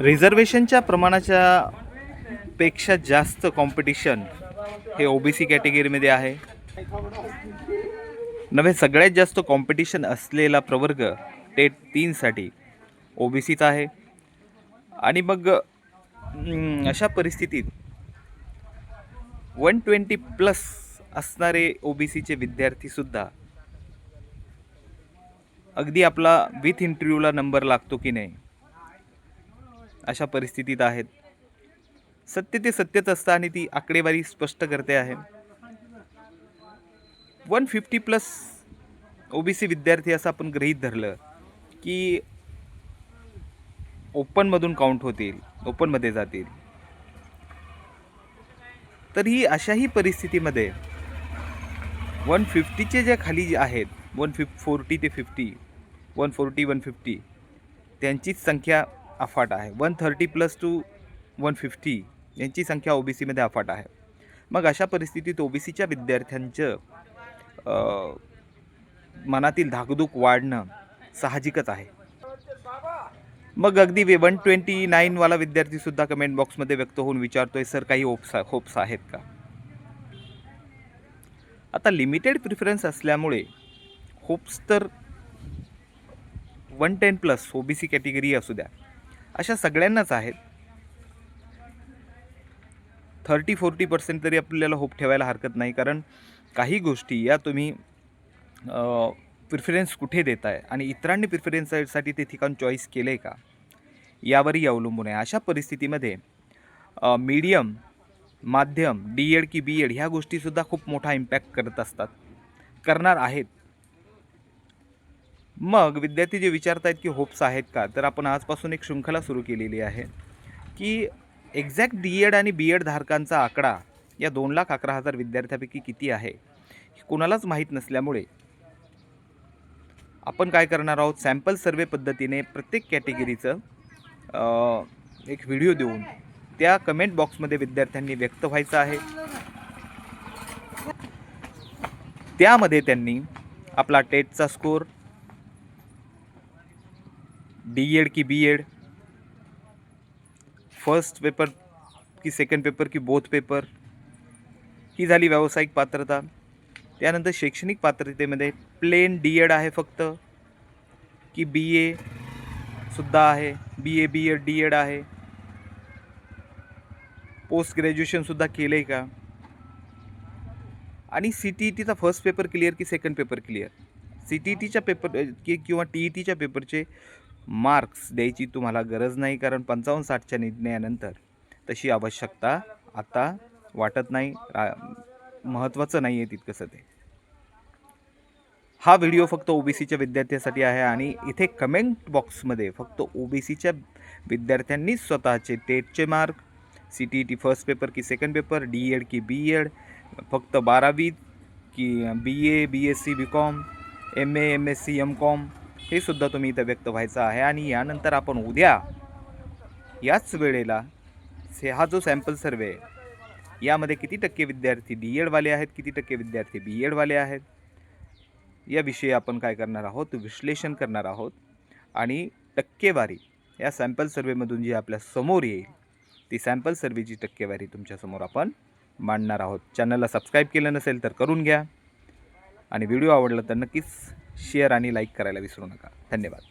रिझर्वेशनच्या प्रमाणाच्या पेक्षा जास्त कॉम्पिटिशन हे ओबीसी कॅटेगरीमध्ये आहे. नव्हे, सगळ्यात जास्त कॉम्पिटिशन असलेला प्रवर्ग टेट 3साठी ओबीसीचा आहे. आणि मग अशा परिस्थितीत 120+ असणारे ओबीसीचे विद्यार्थीसुद्धा अगदी आपला विथ इंटरव्ह्यूला नंबर लागतो की नाही अशा परिस्थितीत आहेत. सत्य ते सत्यच असतं आणि ती आकडेवारी स्पष्ट करते आहे. 150+ ओबीसी विद्यार्थी असं आपण गृहीत धरलं की ओपनमधून काउंट होतील, ओपनमध्ये जातील. तर ही अशाही परिस्थितीमध्ये 150चे जे खाली आहेत 140 ते 50, 140-150 त्यांचीच संख्या अफाट आहे. 130+ टू 150 यांची संख्या ओबीसीमध्ये अफाट आहे. मग अशा परिस्थितीत ओबीसीच्या विद्यार्थ्यांचं मनातील धाकधूक वाढणं साहजिकच आहे. मग अगदी 129 वाला विद्यार्थीसुद्धा कमेंट बॉक्समध्ये व्यक्त होऊन विचारतोय, सर काही होप्स आहेत का? आता लिमिटेड प्रिफरन्स असल्यामुळे होप्स तर 110+ ओबीसी कॅटेगरी असू द्या अशा सगळ्यांनाच आहेत. 30-40% तरी आपल्याला होप ठेवायला हरकत नाही, कारण काही गोष्टी या तुम्ही प्रिफरन्स कुठे देताय आणि इतरांनी प्रिफरन्ससाठी ते ठिकाण चॉईस केलं आहे का यावरही अवलंबून आहे. अशा परिस्थितीमध्ये मीडियम, माध्यम, डी एड की बी एड ह्या गोष्टीसुद्धा खूप मोठा इम्पॅक्ट करणार आहेत. मग विद्यार्थी जे विचारत आहेत की होप्स आहेत का, तर आपण आजपासून एक शृंखला सुरू केलेली आहे की एक्झॅक्ट डी एड आणि बी एड धारकांचा आकडा या 2,11,000 विद्यार्थ्यापैकी किती आहे कोणालाच माहीत नसल्यामुळे आपण काय करणार आहोत, सॅम्पल सर्वे पद्धतीने प्रत्येक कॅटेगरीचं एक व्हिडिओ देऊन त्या कमेंट बॉक्समध्ये विद्यार्थ्यांनी व्यक्त व्हायचं आहे. त्यामध्ये त्यांनी आपला टेटचा स्कोर, डी एड की बी एड, फर्स्ट पेपर की सेकंड पेपर की बोथ पेपर, ही झाली व्यावसायिक पात्रता. त्यानंतर शैक्षणिक पात्रतेमध्ये प्लेन डी एड आहे फक्त की बी ए सुद्धा आहे, B A B Ed D Ed आहे, पोस्ट ग्रॅज्युएशनसुद्धा केलं आहे का, आणि सी टी ई टीचा फर्स्ट पेपर क्लिअर की second paper clear. C T E टीच्या पेपर किंवा टी ई टीच्या पेपरचे मार्क्स द्यायची तुम्हाला गरज नाही, कारण 55-60च्या निर्णयानंतर तशी आवश्यकता आता वाटत नाही, महत्त्वाचं नाही आहे तितकंसं ते. हा व्हिडिओ फक्त ओबीसीच्या विद्यार्थ्यांसाठी आहे आणि इथे कमेंट बॉक्समध्ये फक्त ओबीसीच्या विद्यार्थ्यांनीच स्वतःचे टेटचे mark, C T E T first paper की सेकंड पेपर, डी एड की बी एड, फक्त 12वी की B A, B S C, B Com, M A, M S C, M Com हे सुद्धा तुम्ही इथं व्यक्त व्हायचं आहे. आणि यानंतर आपण उद्या याच वेळेला हा जो सॅम्पल सर्वे आहे यामध्ये किती टक्के विद्यार्थी डी एडवाले आहेत, किती टक्के विद्यार्थी बी एडवाले आहेत याविषयी आपण काय करणार आहोत, विश्लेषण करणार आहोत. आणि टक्केवारी या सॅम्पल सर्वेमधून जी आपल्या समोर येईल ती सॅम्पल सर्वेची टक्केवारी तुमच्यासमोर आपण मांडणार आहोत. चॅनलला सबस्क्राईब केलं नसेल तर करून घ्या आणि व्हिडिओ आवडला तर नक्कीच शेअर आणि लाईक करायला विसरू नका. धन्यवाद.